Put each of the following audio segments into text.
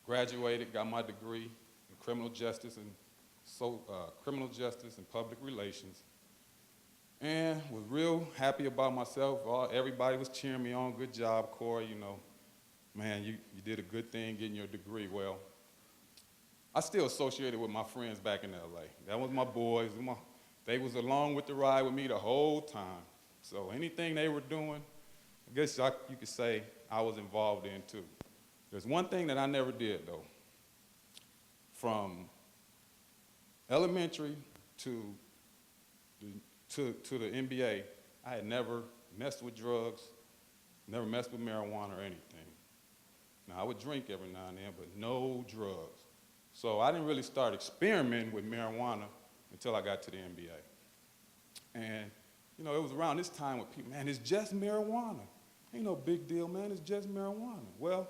graduated, got my degree in criminal justice and public relations, and was real happy about myself. Everybody was cheering me on. Good job, Corie. You know, man, you did a good thing getting your degree. Well, I still associated with my friends back in LA. That was my boys. They was along with the ride with me the whole time. So anything they were doing, I guess you could say I was involved in too. There's one thing that I never did though. From elementary to the NBA, I had never messed with drugs, never messed with marijuana or anything. Now, I would drink every now and then, but no drugs. So I didn't really start experimenting with marijuana until I got to the NBA. And, you know, it was around this time when people, man, it's just marijuana. Ain't no big deal, man, it's just marijuana. Well,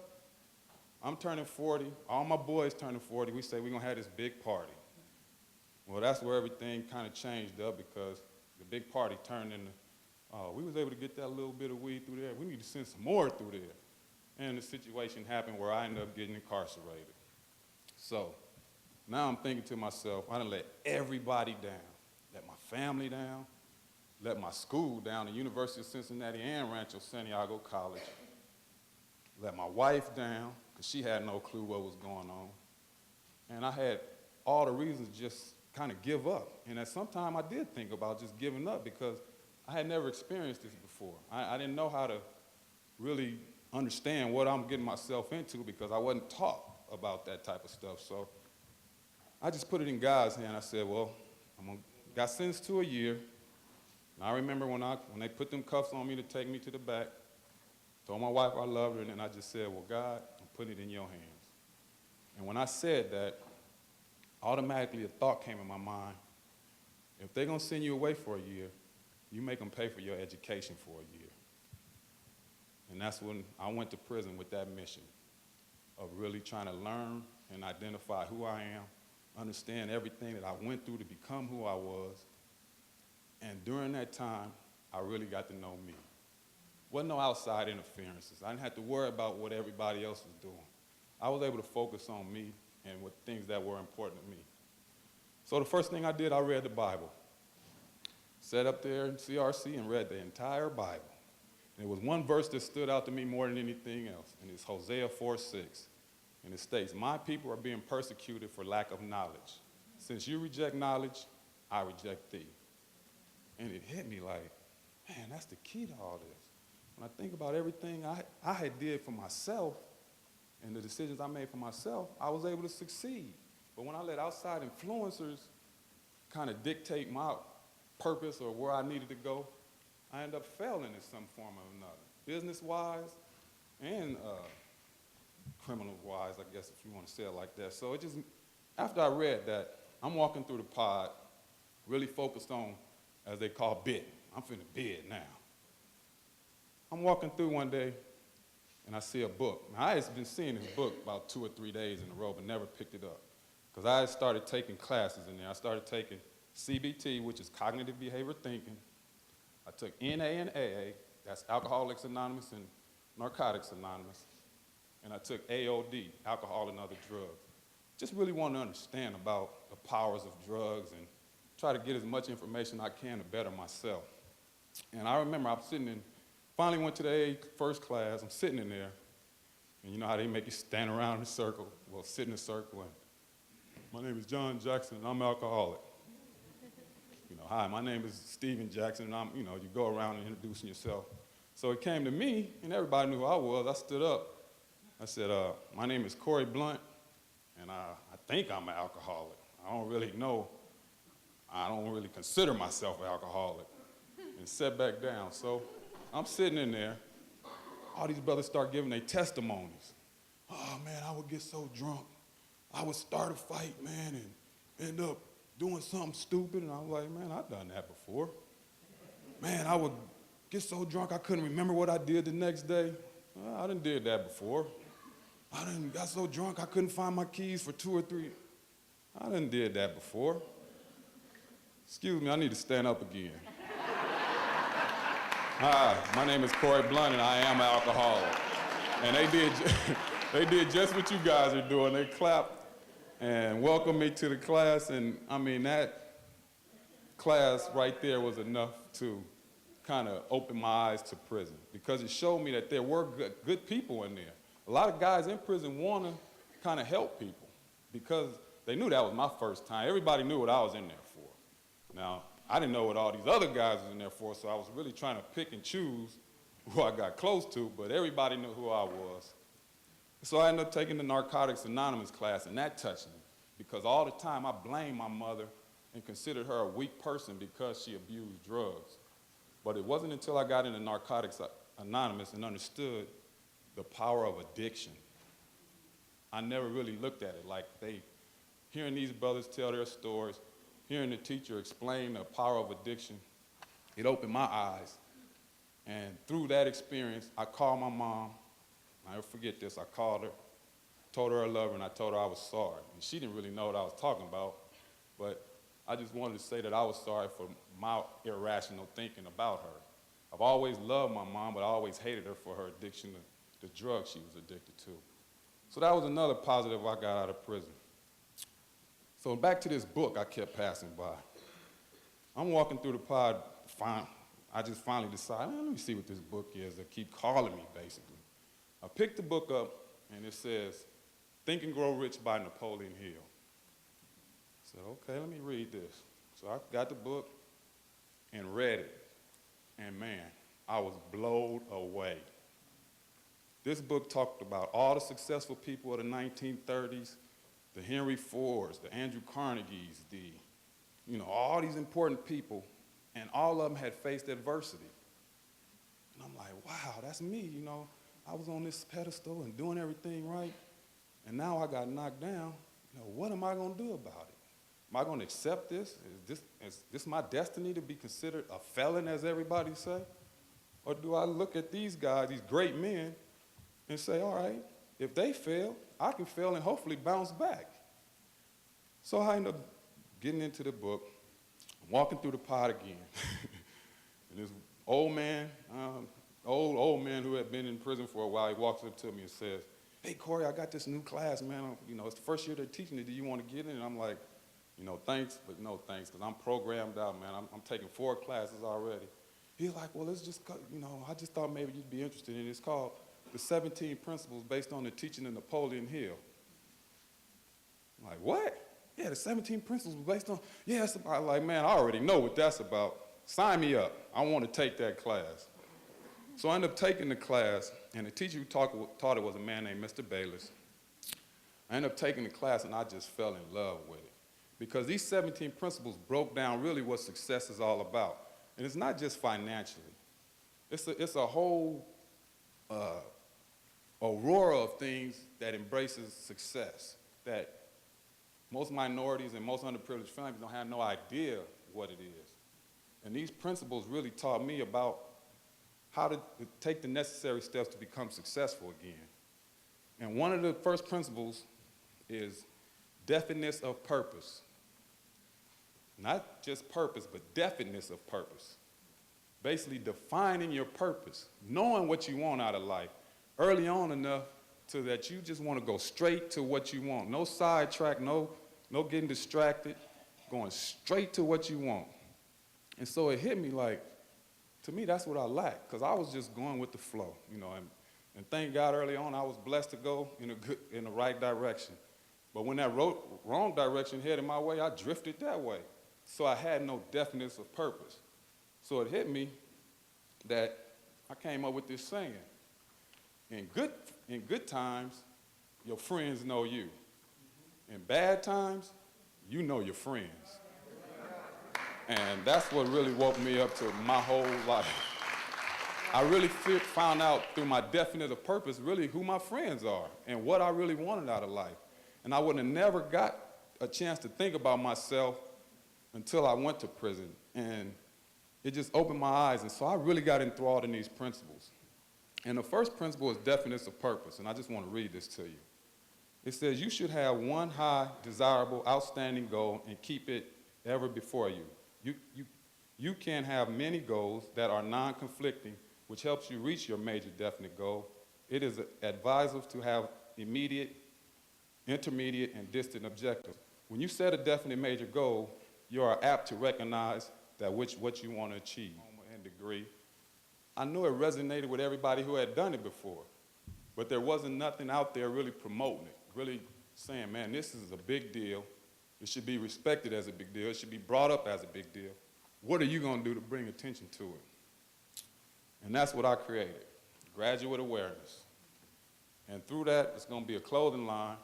I'm turning 40, all my boys turning 40, we say we're gonna have this big party. Well, that's where everything kind of changed up because the big party turned into, we was able to get that little bit of weed through there. We need to send some more through there. And the situation happened where I ended up getting incarcerated. So now I'm thinking to myself, I done let everybody down. Let my family down, let my school down, the University of Cincinnati and Rancho Santiago College. Let my wife down, because she had no clue what was going on. And I had all the reasons to just kind of give up. And at some time I did think about just giving up because I had never experienced this before. I didn't know how to really understand what I'm getting myself into because I wasn't taught about that type of stuff. So I just put it in God's hand. I said, well, got sentenced to a year. And I remember when they put them cuffs on me to take me to the back, told my wife I loved her, and then I just said, well, God, I'm putting it in your hands. And when I said that, automatically a thought came in my mind. If they're going to send you away for a year, you make them pay for your education for a year. And that's when I went to prison with that mission of really trying to learn and identify who I am, understand everything that I went through to become who I was. And during that time, I really got to know me. Wasn't no outside interferences. I didn't have to worry about what everybody else was doing. I was able to focus on me and with things that were important to me. So the first thing I did, I read the Bible. Sat up there in CRC and read the entire Bible. And there was one verse that stood out to me more than anything else, and it's Hosea 4:6. And it states, my people are being persecuted for lack of knowledge. Since you reject knowledge, I reject thee. And it hit me like, man, that's the key to all this. When I think about everything I had did for myself and the decisions I made for myself, I was able to succeed. But when I let outside influencers kind of dictate my purpose or where I needed to go, I ended up failing in some form or another, business-wise and criminal-wise, I guess, if you want to say it like that. So it just, after I read that, I'm walking through the pod, really focused on, as they call, bid. I'm finna bid now. I'm walking through one day, and I see a book. Now, I had been seeing this book about 2 or 3 days in a row, but never picked it up, because I had started taking classes in there. I started taking CBT, which is cognitive behavior thinking. I took NA and AA, that's Alcoholics Anonymous and Narcotics Anonymous. And I took AOD, alcohol and other drugs. Just really want to understand about the powers of drugs and try to get as much information I can to better myself. And I remember I was sitting in, finally went to the AA first class, I'm sitting in there, and you know how they make you stand around in a circle? Well, sit in a circle, and my name is John Jackson, and I'm an alcoholic. You know, hi, my name is Stephen Jackson, and I'm, you know, you go around and introducing yourself. So it came to me, and everybody knew who I was. I stood up. I said, my name is Corie Blount, and I think I'm an alcoholic. I don't really know. I don't really consider myself an alcoholic. And sat back down. So I'm sitting in there. All these brothers start giving their testimonies. Oh, man, I would get so drunk. I would start a fight, man, and end up doing something stupid. And I was like, man, I've done that before. Man, I would get so drunk I couldn't remember what I did the next day. I done did that before. I done got so drunk I couldn't find my keys for 2 or 3. I done did that before. Excuse me, I need to stand up again. Hi, my name is Corie Blount, and I am an alcoholic. And They did just what you guys are doing. They clapped and welcomed me to the class. And I mean, that class right there was enough to kind of open my eyes to prison, because it showed me that there were good people in there. A lot of guys in prison want to kind of help people because they knew that was my first time. Everybody knew what I was in there for. Now, I didn't know what all these other guys was in there for, so I was really trying to pick and choose who I got close to, but everybody knew who I was. So I ended up taking the Narcotics Anonymous class, and that touched me, because all the time I blamed my mother and considered her a weak person because she abused drugs. But it wasn't until I got into Narcotics Anonymous and understood the power of addiction. I never really looked at it like hearing these brothers tell their stories, hearing the teacher explain the power of addiction, it opened my eyes. And through that experience, I called my mom. I'll never forget this. I called her, told her I loved her, and I told her I was sorry. And she didn't really know what I was talking about, but I just wanted to say that I was sorry for my irrational thinking about her. I've always loved my mom, but I always hated her for her addiction to the drugs she was addicted to. So that was another positive I got out of prison. So back to this book I kept passing by. I'm walking through the pod, I just finally decided, let me see what this book is. They keep calling me, basically. I picked the book up, and it says, Think and Grow Rich by Napoleon Hill. I said, okay, let me read this. So I got the book and read it, and man, I was blown away. This book talked about all the successful people of the 1930s, the Henry Fords, the Andrew Carnegies, all these important people, and all of them had faced adversity. And I'm like, wow, that's me, I was on this pedestal and doing everything right, and now I got knocked down. What am I going to do about it? Am I going to accept this? Is this my destiny to be considered a felon, as everybody say? Or do I look at these guys, these great men, and say, all right, if they fail, I can fail and hopefully bounce back. So I ended up getting into the book, walking through the pod again. And this old man, old man who had been in prison for a while, he walks up to me and says, hey, Corie, I got this new class, man. It's the first year they're teaching it. Do you want to get in? And I'm like, thanks, but no thanks, because I'm programmed out, man. I'm taking 4 classes already. He's like, well, let's just, I just thought maybe you'd be interested in it. It's called The 17 Principles Based on the Teaching of Napoleon Hill. I'm like, what? Yeah, the 17 Principles based on, yeah, it's about, like, man, I already know what that's about. Sign me up. I want to take that class. So I ended up taking the class, and the teacher who taught it was a man named Mr. Bayless. I ended up taking the class, and I just fell in love with it, because these 17 principles broke down really what success is all about. And it's not just financially. It's a whole aurora of things that embraces success, that most minorities and most underprivileged families don't have no idea what it is. And these principles really taught me about how to take the necessary steps to become successful again. And one of the first principles is definiteness of purpose. Not just purpose, but definiteness of purpose. Basically defining your purpose, knowing what you want out of life early on enough so that you just want to go straight to what you want. No sidetrack, no getting distracted, going straight to what you want. And so it hit me like, to me, that's what I lacked, because I was just going with the flow, and thank God early on I was blessed to go in the right direction. But when that wrong direction headed my way, I drifted that way. So I had no definiteness of purpose. So it hit me that I came up with this saying, in good times, your friends know you. In bad times, you know your friends. And that's what really woke me up to my whole life. I really found out through my definite of purpose really who my friends are and what I really wanted out of life. And I would have never got a chance to think about myself until I went to prison. And it just opened my eyes. And so I really got enthralled in these principles. And the first principle is definiteness of purpose. And I just want to read this to you. It says, you should have one high, desirable, outstanding goal and keep it ever before you. You can have many goals that are non-conflicting, which helps you reach your major definite goal. It is advisable to have immediate, intermediate, and distant objectives. When you set a definite major goal, you are apt to recognize that what you want to achieve and degree. I knew it resonated with everybody who had done it before, but there wasn't nothing out there really promoting it, really saying, man, this is a big deal. It should be respected as a big deal. It should be brought up as a big deal. What are you going to do to bring attention to it? And that's what I created, graduate awareness. And through that, it's going to be a clothing line,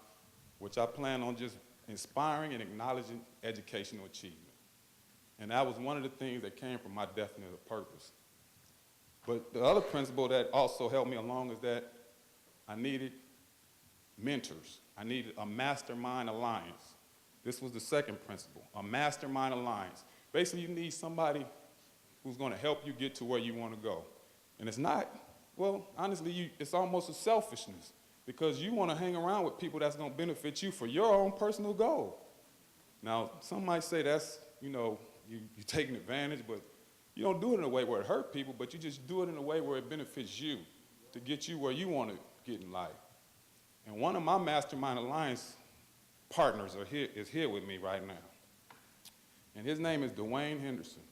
which I plan on just inspiring and acknowledging educational achievement. And that was one of the things that came from my definite purpose. But the other principle that also helped me along is that I needed mentors. I needed a mastermind alliance. This was the second principle, a mastermind alliance. Basically, you need somebody who's going to help you get to where you want to go. And it's not, well, honestly, it's almost a selfishness because you want to hang around with people that's going to benefit you for your own personal goal. Now, some might say that's, you're taking advantage, but you don't do it in a way where it hurts people, but you just do it in a way where it benefits you to get you where you want to get in life. And one of my mastermind alliance partners is here with me right now. And his name is Dwayne Henderson.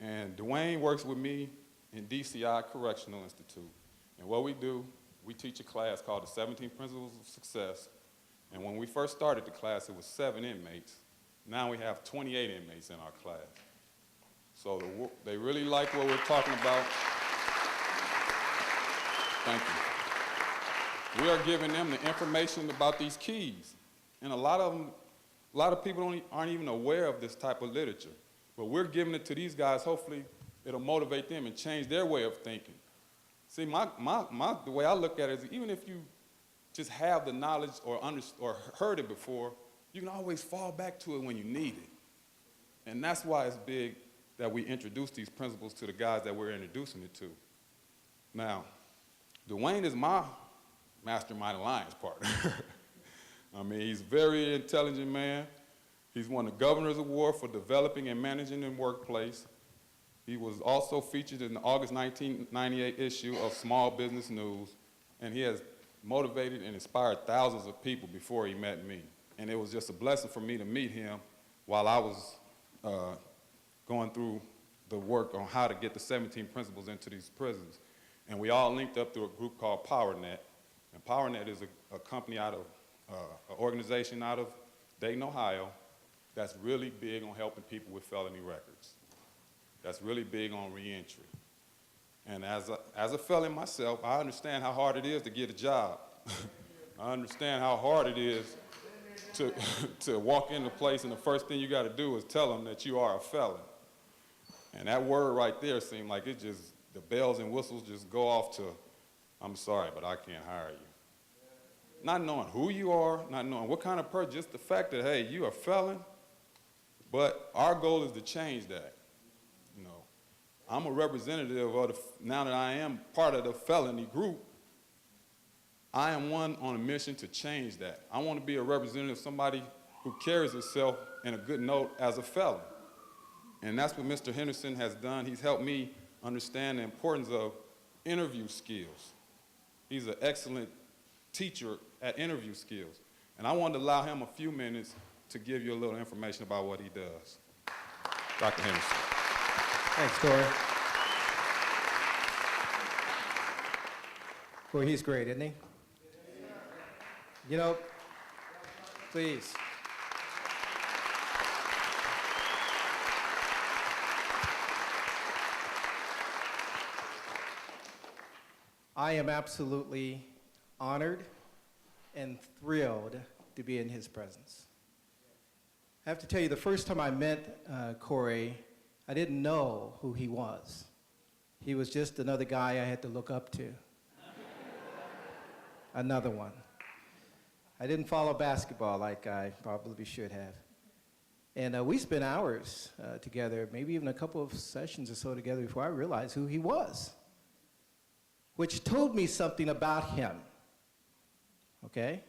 And Dwayne works with me in DCI Correctional Institute. And what we do, we teach a class called the 17 Principles of Success. And when we first started the class, it was 7 inmates. Now we have 28 inmates in our class. So they really like what we're talking about. Thank you. We are giving them the information about these keys. And a lot of people aren't even aware of this type of literature. But we're giving it to these guys. Hopefully, it'll motivate them and change their way of thinking. See, the way I look at it is even if you just have the knowledge or heard it before, you can always fall back to it when you need it. And that's why it's big that we introduce these principles to the guys that we're introducing it to. Now, Dwayne is my mastermind alliance partner. I mean, he's a very intelligent man. He's won the Governor's Award for developing and managing in workplace. He was also featured in the August 1998 issue of Small Business News, and he has motivated and inspired thousands of people before he met me. And it was just a blessing for me to meet him while I was going through the work on how to get the 17 principles into these prisons. And we all linked up through a group called PowerNet. And PowerNet is a company out of, an organization out of Dayton, Ohio, that's really big on helping people with felony records. That's really big on reentry. And as a felon myself, I understand how hard it is to get a job. I understand how hard it is to walk into a place and the first thing you got to do is tell them that you are a felon. And that word right there seemed like it just, the bells and whistles just go off to, I'm sorry, but I can't hire you. Not knowing who you are, not knowing what kind of person, just the fact that, hey, you're a felon, but our goal is to change that. I'm a representative of now that I am part of the felony group, I am one on a mission to change that. I want to be a representative, somebody who carries himself in a good note as a felon. And that's what Mr. Henderson has done. He's helped me understand the importance of interview skills. He's an excellent teacher at interview skills. And I wanted to allow him a few minutes to give you a little information about what he does. Dr. Henderson. Thanks, Corie. Corie, he's great, isn't he? Please. I am absolutely honored and thrilled to be in his presence. I have to tell you, the first time I met Corie, I didn't know who he was. He was just another guy I had to look up to. Another one. I didn't follow basketball like I probably should have. And we spent hours together, maybe even a couple of sessions or so together before I realized who he was, which told me something about him, okay?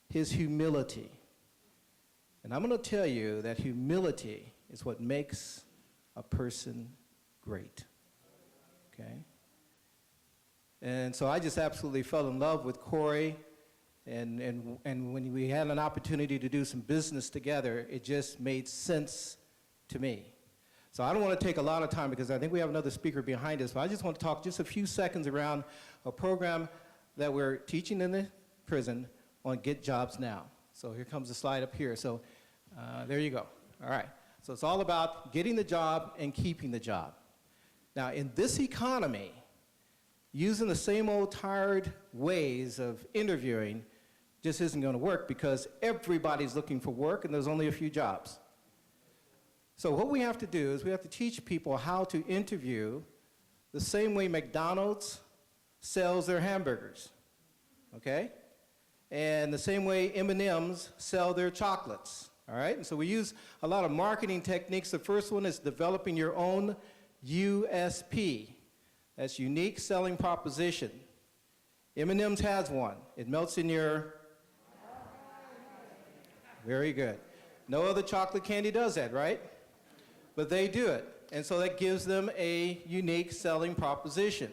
His humility. And I'm going to tell you that humility is what makes a person great, okay? And so I just absolutely fell in love with Corie. And when we had an opportunity to do some business together, it just made sense to me. So I don't want to take a lot of time because I think we have another speaker behind us, but I just want to talk just a few seconds around a program that we're teaching in the prison on Get Jobs Now. So here comes the slide up here. So there you go. All right. So it's all about getting the job and keeping the job. Now, in this economy, using the same old tired ways of interviewing just isn't going to work because everybody's looking for work and there's only a few jobs. So what we have to do is we have to teach people how to interview the same way McDonald's sells their hamburgers, okay? And the same way M&Ms sell their chocolates, all right? And so we use a lot of marketing techniques. The first one is developing your own USP. That's unique selling proposition. M&M's has one. It melts in your... Very good. No other chocolate candy does that, right? But they do it. And so that gives them a unique selling proposition.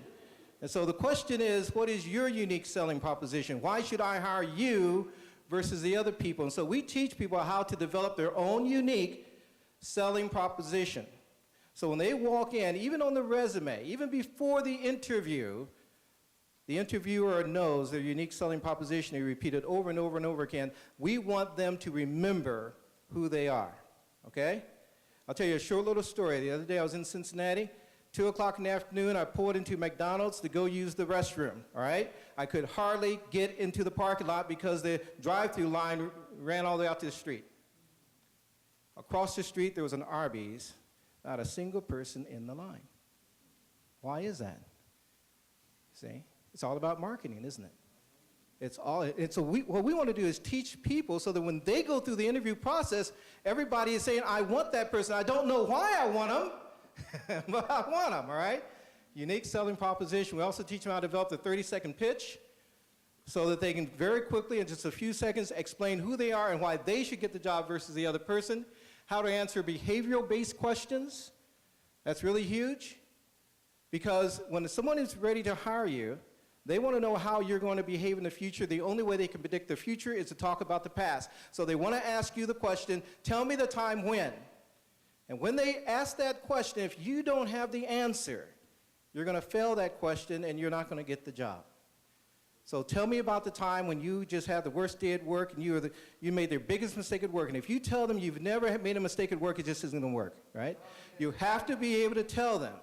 And so the question is, what is your unique selling proposition? Why should I hire you versus the other people? And so we teach people how to develop their own unique selling proposition. So when they walk in, even on the resume, even before the interview, the interviewer knows their unique selling proposition. They repeat it over and over and over again. We want them to remember who they are, okay? I'll tell you a short little story. The other day I was in Cincinnati, 2 o'clock in the afternoon, I pulled into McDonald's to go use the restroom, all right? I could hardly get into the parking lot because the drive-through line ran all the way out to the street. Across the street, there was an Arby's, not a single person in the line. Why is that? See? It's all about marketing, isn't it? So what we want to do is teach people so that when they go through the interview process, everybody is saying, I want that person. I don't know why I want them, but I want them, all right? Unique selling proposition. We also teach them how to develop the 30-second pitch so that they can very quickly, in just a few seconds, explain who they are and why they should get the job versus the other person. How to answer behavioral-based questions. That's really huge because when someone is ready to hire you, they want to know how you're going to behave in the future. The only way they can predict the future is to talk about the past. So they want to ask you the question, tell me the time when. And when they ask that question, if you don't have the answer, you're going to fail that question and you're not going to get the job. So tell me about the time when you just had the worst day at work and you made their biggest mistake at work. And if you tell them you've never made a mistake at work, it just isn't going to work, right? You have to be able to tell them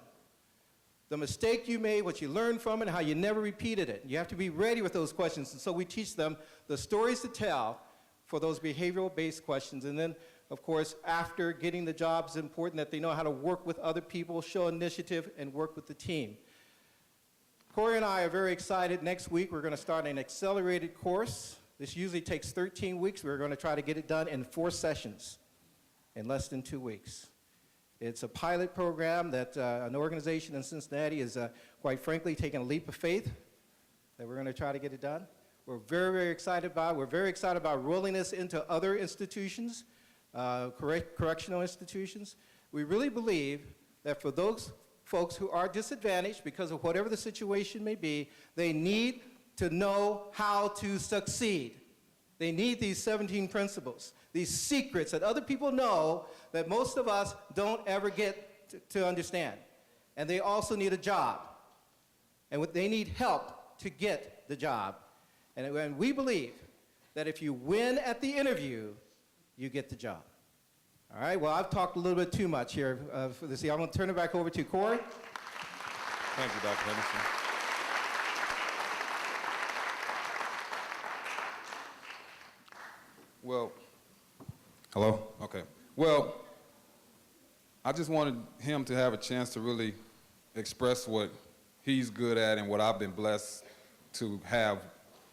the mistake you made, what you learned from it, and how you never repeated it. You have to be ready with those questions. And so we teach them the stories to tell for those behavioral-based questions. And then, of course, after getting the job, it's important that they know how to work with other people, show initiative, and work with the team. Corie and I are very excited. Next week, we're going to start an accelerated course. This usually takes 13 weeks. We're going to try to get it done in 4 sessions in less than 2 weeks. It's a pilot program that an organization in Cincinnati is, quite frankly, taking a leap of faith that we're going to try to get it done. We're very, very excited about it. We're very excited about rolling this into other institutions, correctional institutions. We really believe that for those folks who are disadvantaged because of whatever the situation may be, they need to know how to succeed. They need these 17 principles, these secrets that other people know that most of us don't ever get to understand. And they also need a job. And they need help to get the job. And we believe that if you win at the interview, you get the job. All right, well, I've talked a little bit too much here for this. I'm going to turn it back over to Corie. Thank you, Dr. Henderson. Well, hello? Okay. Well, I just wanted him to have a chance to really express what he's good at and what I've been blessed to have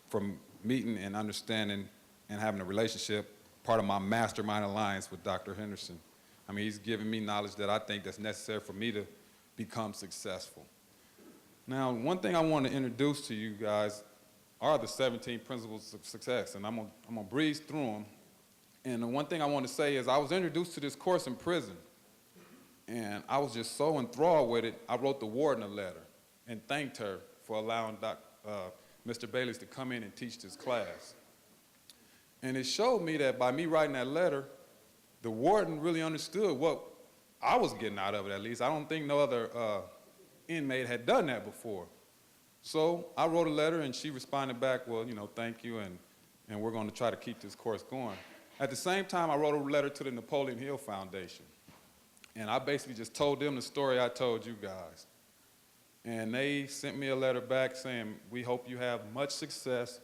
from meeting and understanding and having a relationship, part of my mastermind alliance with Dr. Henderson. I mean, he's given me knowledge that I think that's necessary for me to become successful. Now, one thing I want to introduce to you guys are the 17 principles of success, and I'm gonna breeze through them. And the one thing I want to say is I was introduced to this course in prison, and I was just so enthralled with it, I wrote the warden a letter and thanked her for allowing Mr. Bailey's to come in and teach this class. And it showed me that by me writing that letter, the warden really understood what I was getting out of it, at least. I don't think no other inmate had done that before. So I wrote a letter, and she responded back, well, thank you, and we're going to try to keep this course going. At the same time, I wrote a letter to the Napoleon Hill Foundation. And I basically just told them the story I told you guys. And they sent me a letter back saying, we hope you have much success,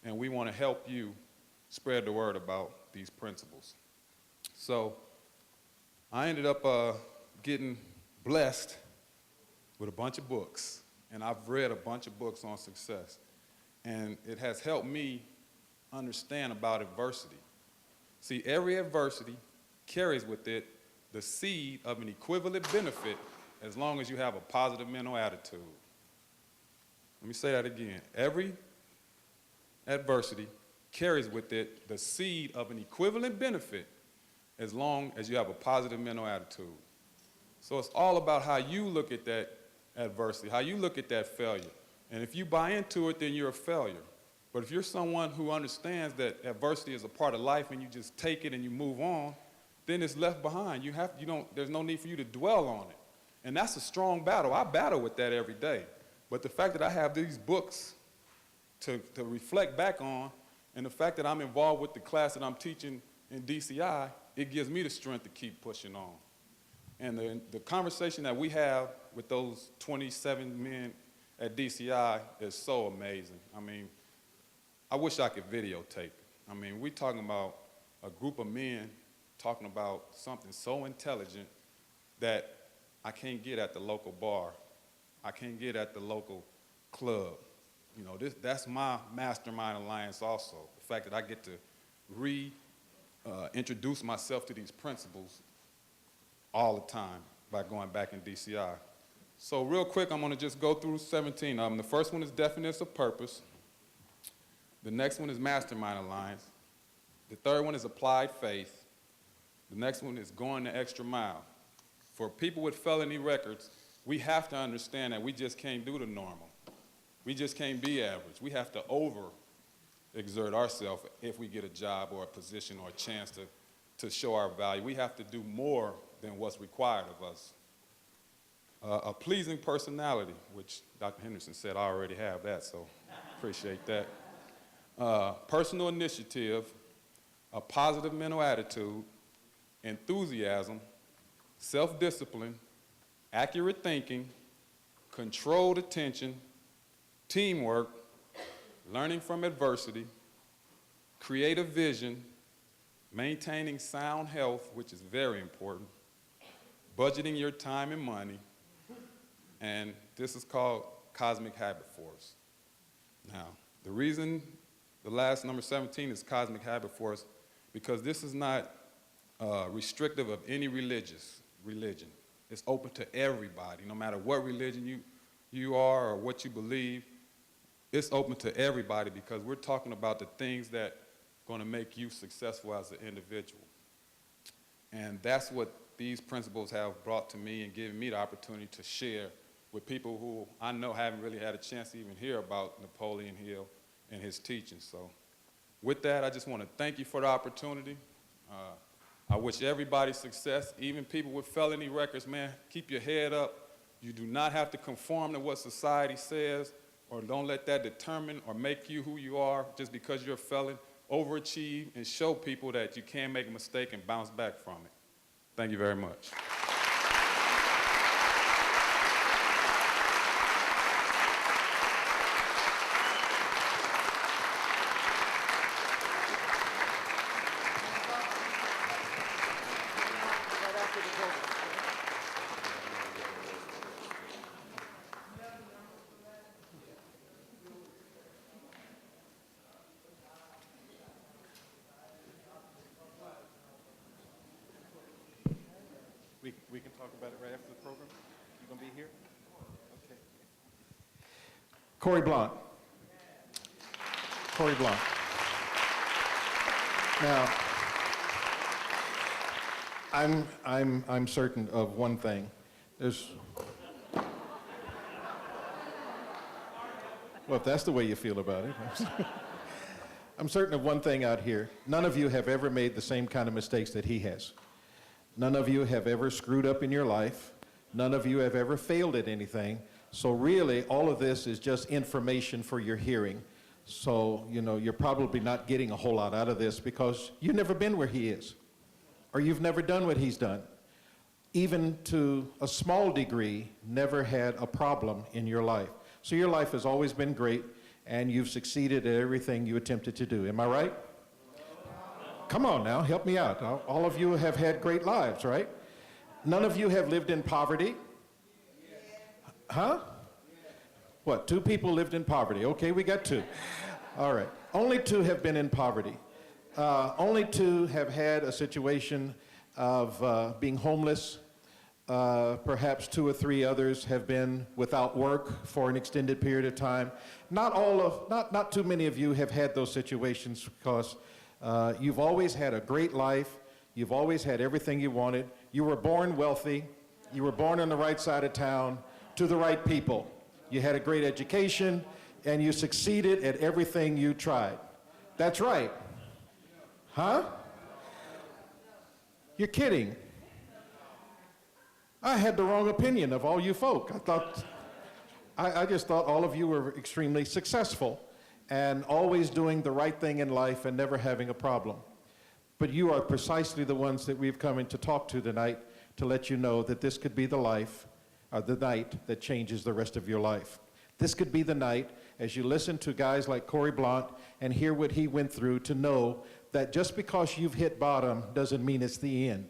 and we want to help you spread the word about these principles. So I ended up getting blessed with a bunch of books. And I've read a bunch of books on success. And it has helped me understand about adversity. See, every adversity carries with it the seed of an equivalent benefit as long as you have a positive mental attitude. Let me say that again. Every adversity carries with it the seed of an equivalent benefit as long as you have a positive mental attitude. So it's all about how you look at that adversity, how you look at that failure. And if you buy into it, then you're a failure. But if you're someone who understands that adversity is a part of life and you just take it and you move on, then it's left behind. There's no need for you to dwell on it. And that's a strong battle. I battle with that every day. But the fact that I have these books to reflect back on, and the fact that I'm involved with the class that I'm teaching in DCI, it gives me the strength to keep pushing on. And the conversation that we have with those 27 men at DCI is so amazing. I mean, I wish I could videotape it. I mean, we're talking about a group of men talking about something so intelligent that I can't get at the local bar. I can't get at the local club. That's my mastermind alliance also. The fact that I get to introduce myself to these principles all the time by going back in DCI. So real quick, I'm gonna just go through 17 of them. The first one is definition of purpose. The next one is mastermind alliance. The third one is applied faith. The next one is going the extra mile. For people with felony records, we have to understand that we just can't do the normal. We just can't be average. We have to over-exert ourselves if we get a job or a position or a chance to show our value. We have to do more than what's required of us. A pleasing personality, which Dr. Henderson said I already have that, so appreciate that. Personal initiative, a positive mental attitude, enthusiasm, self-discipline, accurate thinking, controlled attention, teamwork, learning from adversity, creative vision, maintaining sound health, which is very important, budgeting your time and money, and this is called cosmic habit force. Now, the reason the last number 17 is cosmic habit force, because this is not restrictive of any religion. It's open to everybody, no matter what religion you are or what you believe. It's open to everybody because we're talking about the things that are going to make you successful as an individual. And that's what these principles have brought to me and given me the opportunity to share with people who I know haven't really had a chance to even hear about Napoleon Hill and his teachings. So with that, I just want to thank you for the opportunity. I wish everybody success, even people with felony records, man, keep your head up. You do not have to conform to what society says, or don't let that determine or make you who you are just because you're a felon. Overachieve and show people that you can make a mistake and bounce back from it. Thank you very much. We can talk about it right after the program. You gonna be here? Okay. Corie Blount. Corie Blount. Now, I'm certain of one thing. Well, if that's the way you feel about it. I'm certain of one thing out here. None of you have ever made the same kind of mistakes that he has. None of you have ever screwed up in your life. None of you have ever failed at anything. So really, all of this is just information for your hearing. So, you're probably not getting a whole lot out of this because you've never been where he is, or you've never done what he's done. Even to a small degree, never had a problem in your life. So your life has always been great, and you've succeeded at everything you attempted to do. Am I right? Come on now, help me out. All of you have had great lives, right? None of you have lived in poverty. Huh? What, 2 people lived in poverty? Okay, we got 2. All right. Only 2 have been in poverty. Only 2 have had a situation of being homeless. Perhaps 2 or 3 others have been without work for an extended period of time. Not too many of you have had those situations because you've always had a great life. You've always had everything you wanted. You were born wealthy. You were born on the right side of town to the right people. You had a great education, and you succeeded at everything you tried. That's right. Huh? You're kidding. I had the wrong opinion of all you folk. I just thought all of you were extremely successful and always doing the right thing in life and never having a problem. But you are precisely the ones that we've come in to talk to tonight to let you know that this could be the night that changes the rest of your life. This could be the night, as you listen to guys like Corie Blount and hear what he went through, to know that just because you've hit bottom doesn't mean it's the end.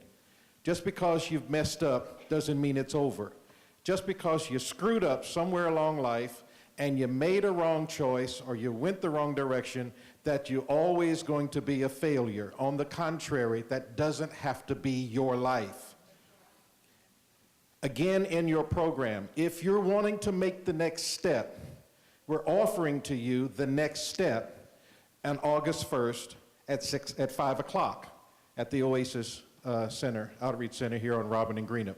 Just because you've messed up doesn't mean it's over. Just because you screwed up somewhere along life and you made a wrong choice or you went the wrong direction, that you're always going to be a failure. On the contrary, that doesn't have to be your life. Again, in your program, if you're wanting to make the next step, we're offering to you the next step on August 1st at 5 o'clock at the Oasis Center, Outreach Center here on Robin and Greenup.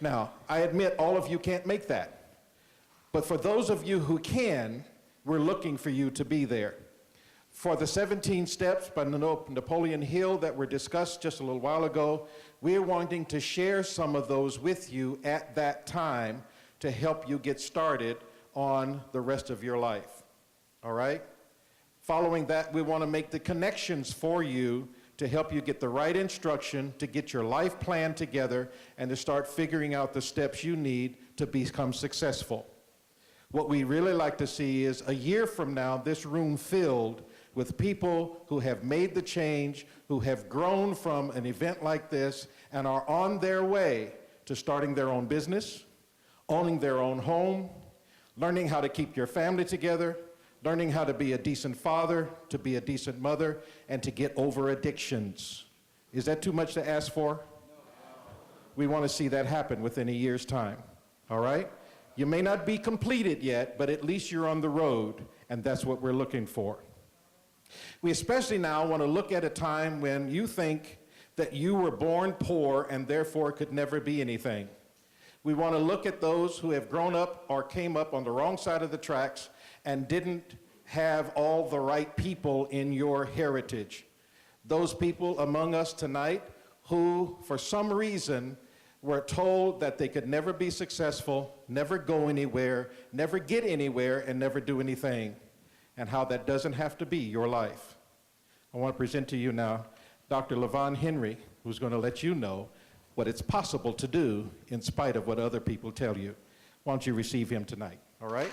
Now, I admit all of you can't make that. But for those of you who can, we're looking for you to be there. For the 17 steps by Napoleon Hill that were discussed just a little while ago, we're wanting to share some of those with you at that time to help you get started on the rest of your life. All right? Following that, we want to make the connections for you to help you get the right instruction, to get your life plan together, and to start figuring out the steps you need to become successful. What we really like to see is a year from now, this room filled with people who have made the change, who have grown from an event like this, and are on their way to starting their own business, owning their own home, learning how to keep your family together, learning how to be a decent father, to be a decent mother, and to get over addictions. Is that too much to ask for? We want to see that happen within a year's time, all right? You may not be completed yet, but at least you're on the road, and that's what we're looking for. We especially now want to look at a time when you think that you were born poor and therefore could never be anything. We want to look at those who have grown up or came up on the wrong side of the tracks and didn't have all the right people in your heritage. Those people among us tonight who, for some reason, were told that they could never be successful, never go anywhere, never get anywhere, and never do anything, and how that doesn't have to be your life. I want to present to you now Dr. LaVon Henry, who's going to let you know what it's possible to do in spite of what other people tell you. Why don't you receive him tonight, all right?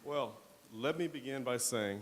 Well, let me begin by saying